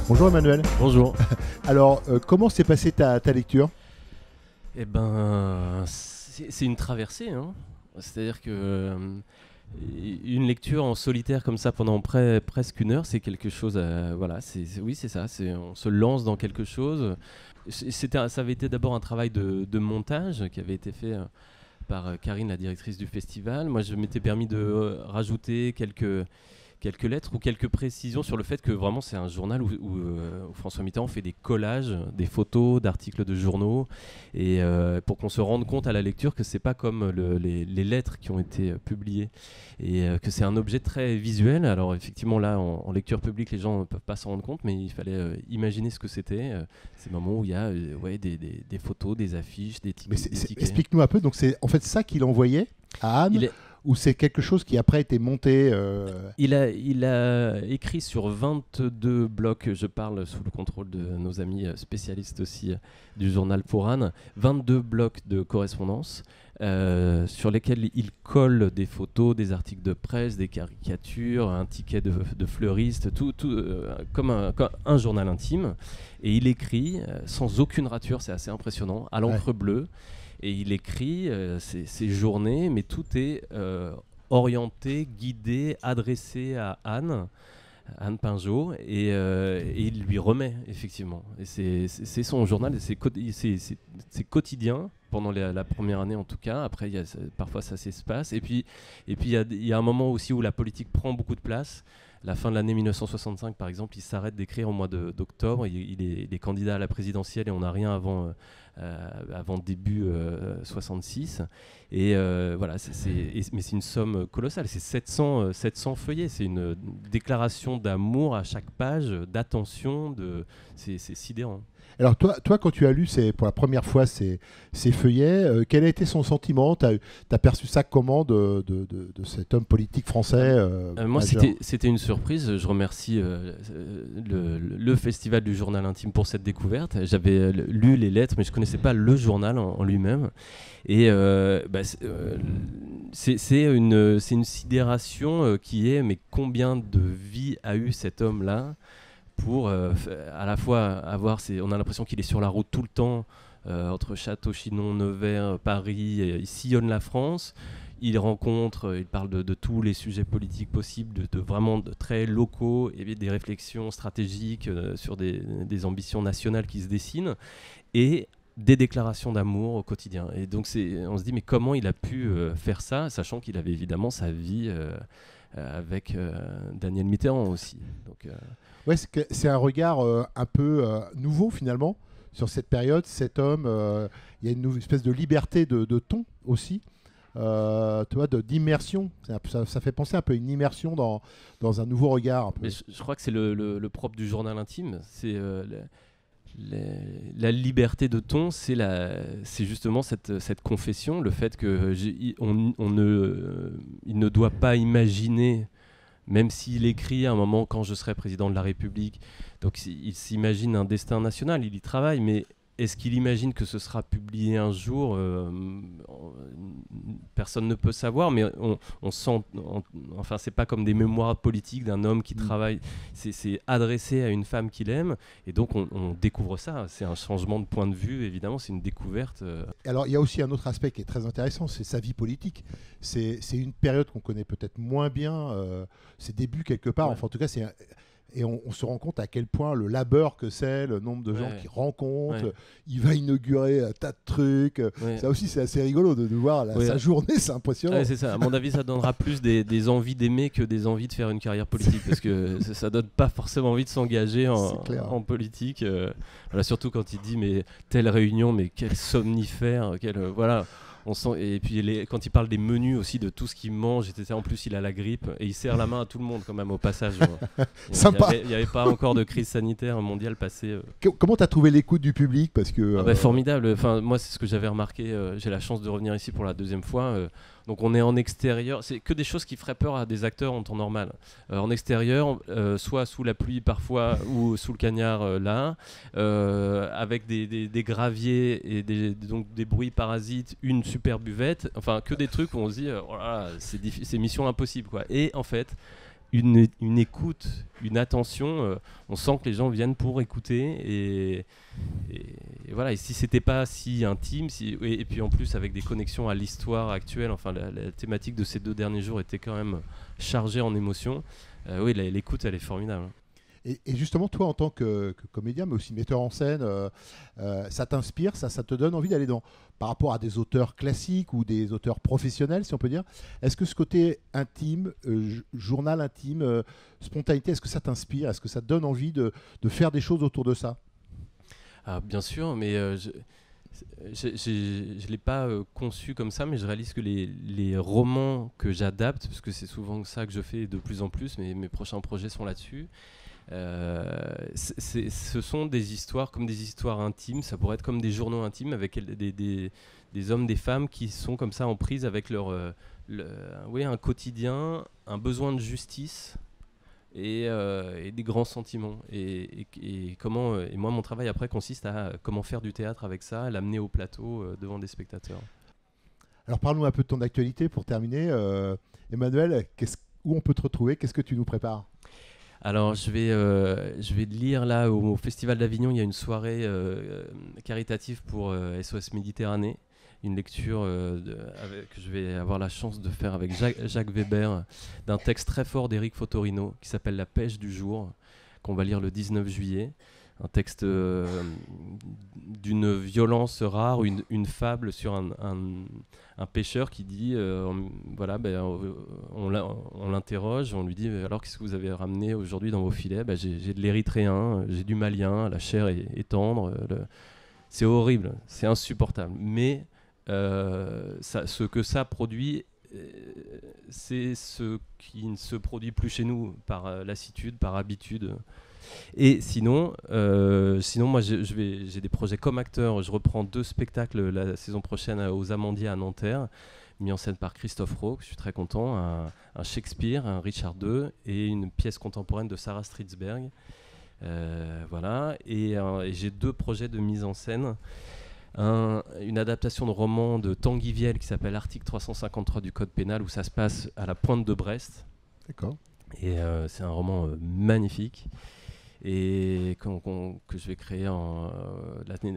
Bonjour Emmanuel. Bonjour. Alors, comment s'est passée ta lecture ? Eh ben, c'est une traversée, hein. C'est-à-dire que une lecture en solitaire comme ça pendant presque une heure, c'est quelque chose. Voilà, oui, c'est ça. On se lance dans quelque chose. Ça avait été d'abord un travail de montage qui avait été fait par Karine, la directrice du festival. Moi, je m'étais permis de rajouter quelques lettres ou quelques précisions sur le fait que vraiment c'est un journal où François Mitterrand fait des collages, des photos d'articles de journaux, et pour qu'on se rende compte à la lecture que c'est pas comme les lettres qui ont été publiées, et que c'est un objet très visuel. Alors effectivement là en lecture publique les gens ne peuvent pas s'en rendre compte, mais il fallait imaginer ce que c'était, ces moments où il y a des photos, des affiches, des tickets. Explique-nous un peu, donc c'est en fait ça qu'il envoyait à Anne, ou c'est quelque chose qui après a été monté Il a écrit sur 22 blocs, je parle sous le contrôle de nos amis spécialistes aussi du journal pour Anne, 22 blocs de correspondance sur lesquels il colle des photos, des articles de presse, des caricatures, un ticket de fleuriste, tout comme un journal intime. Et il écrit sans aucune rature, c'est assez impressionnant, à l'encre bleue. Et il écrit ses journées, mais tout est orienté, guidé, adressé à Anne Pinjot, et il lui remet, effectivement. Et c'est son journal, c'est quotidien, pendant la première année en tout cas. Après, parfois ça s'espace. Et puis il y a un moment aussi où la politique prend beaucoup de place. La fin de l'année 1965, par exemple, il s'arrête d'écrire au mois d'octobre. Il est candidat à la présidentielle et on n'a rien avant début 66. Et voilà, mais c'est une somme colossale. C'est 700 feuillets. C'est une déclaration d'amour à chaque page, d'attention. C'est sidérant. Alors toi, quand tu as lu pour la première fois ces feuillets, quel a été son sentiment ? Tu as perçu ça comment de cet homme politique français Moi, c'était une surprise. Je remercie le Festival du Journal Intime pour cette découverte. J'avais lu les lettres, mais je ne connaissais pas le journal en lui-même. Et c'est une sidération qui est, mais combien de vies a eu cet homme-là pour à la fois on a l'impression qu'il est sur la route tout le temps, entre Château, Chinon, Nevers, Paris, il sillonne la France, il parle de tous les sujets politiques possibles, vraiment de très locaux, et des réflexions stratégiques sur des ambitions nationales qui se dessinent, et des déclarations d'amour au quotidien. Et donc on se dit, mais comment il a pu faire ça, sachant qu'il avait évidemment sa vie avec Daniel Mitterrand aussi. Donc, ouais, c'est un regard un peu nouveau finalement sur cette période. Cet homme, il y a une espèce de liberté de ton aussi, tu vois, d'immersion. Ça fait penser un peu à une immersion dans un nouveau regard. Un peu. Mais je crois que c'est le propre du journal intime. C'est la liberté de ton, c'est justement cette confession, le fait qu'il ne doit pas imaginer, même s'il écrit à un moment quand je serai président de la République, donc il s'imagine un destin national, il y travaille, mais est-ce qu'il imagine que ce sera publié un jour ? Personne ne peut savoir, mais on sent, enfin c'est pas comme des mémoires politiques d'un homme qui travaille, c'est adressé à une femme qu'il aime, et donc on découvre ça. C'est un changement de point de vue, évidemment, c'est une découverte. Alors il y a aussi un autre aspect qui est très intéressant, c'est sa vie politique. C'est une période qu'on connaît peut-être moins bien, ses débuts quelque part, enfin en tout cas c'est... Et on se rend compte à quel point le labeur que c'est, le nombre de gens qu'il rencontre, il va inaugurer un tas de trucs. Ça aussi, c'est assez rigolo de voir sa journée, c'est impressionnant. Ouais, c'est ça. À mon avis, ça donnera plus des envies d'aimer que des envies de faire une carrière politique, parce que ça donne pas forcément envie de s'engager en politique. Voilà, surtout quand il dit, mais telle réunion, mais quel somnifère, voilà. On sent, et puis quand il parle des menus aussi, de tout ce qu'il mange, etc. En plus, il a la grippe et il serre la main à tout le monde quand même au passage. Sympa. Il n'y avait pas encore de crise sanitaire mondiale passée. Comment tu as trouvé l'écoute du public ? Parce que formidable. Enfin, moi, c'est ce que j'avais remarqué. J'ai la chance de revenir ici pour la deuxième fois. Donc on est en extérieur, c'est que des choses qui feraient peur à des acteurs en temps normal. En extérieur, soit sous la pluie parfois ou sous le cagnard là, avec des graviers et donc des bruits parasites, une super buvette, enfin que des trucs où on se dit oh là là, c'est mission impossible quoi. Et en fait, une écoute, une attention, on sent que les gens viennent pour écouter et voilà, et si c'était pas si intime, et puis en plus avec des connexions à l'histoire actuelle, enfin la thématique de ces 2 derniers jours était quand même chargée en émotions, oui l'écoute elle est formidable. Et justement, toi, en tant que comédien, mais aussi metteur en scène, ça t'inspire, ça te donne envie d'aller par rapport à des auteurs classiques ou des auteurs professionnels, si on peut dire. Est-ce que ce côté intime, journal intime, spontanéité, est-ce que ça t'inspire? Est-ce que ça te donne envie de faire des choses autour de ça? Bien sûr, mais je ne l'ai pas conçu comme ça, mais je réalise que les romans que j'adapte, parce que c'est souvent ça que je fais de plus en plus, mais mes prochains projets sont là-dessus, ce sont des histoires comme des histoires intimes, ça pourrait être comme des journaux intimes avec des hommes, des femmes qui sont comme ça en prise avec un quotidien, un besoin de justice et des grands sentiments. Et moi, mon travail après consiste à comment faire du théâtre avec ça, l'amener au plateau devant des spectateurs. Alors parle-nous un peu de ton actualité pour terminer. Emmanuel, où on peut te retrouver? Qu'est-ce que tu nous prépares? Alors je vais lire là au Festival d'Avignon, il y a une soirée caritative pour SOS Méditerranée, une lecture que je vais avoir la chance de faire avec Jacques Weber, d'un texte très fort d'Éric Fotorino qui s'appelle La pêche du jour, qu'on va lire le 19 juillet. Un texte d'une violence rare, une fable sur un pêcheur qui dit, on l'interroge, on lui dit alors qu'est-ce que vous avez ramené aujourd'hui dans vos filets? J'ai de l'érythréen, j'ai du malien, la chair est tendre, c'est horrible, c'est insupportable. Mais ce que ça produit, c'est ce qui ne se produit plus chez nous par lassitude, par habitude. Et sinon moi j'ai des projets comme acteur. Je reprends 2 spectacles la saison prochaine aux Amandiers à Nanterre, mis en scène par Christophe Roque, je suis très content, un Shakespeare, un Richard II et une pièce contemporaine de Sarah Stridsberg. Voilà, et j'ai 2 projets de mise en scène. Une adaptation de roman de Tanguy Viel qui s'appelle Article 353 du Code pénal, où ça se passe à la pointe de Brest. D'accord. Et c'est un roman magnifique et que je vais créer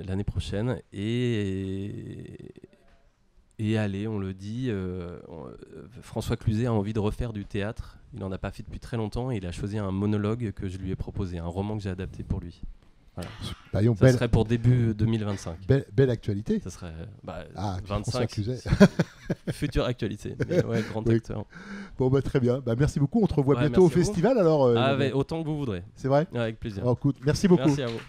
l'année prochaine. Et allez, on le dit, François Cluzet a envie de refaire du théâtre. Il n'en a pas fait depuis très longtemps et il a choisi un monologue que je lui ai proposé, un roman que j'ai adapté pour lui. Voilà. Ça serait pour début 2025. Belle actualité. Ça serait 25. Future actualité. Mais ouais, grand acteur. Bon, très bien. Merci beaucoup. On te revoit bientôt au festival. Alors, autant que vous voudrez. C'est vrai? Avec plaisir. Écoute, merci beaucoup. Merci à vous.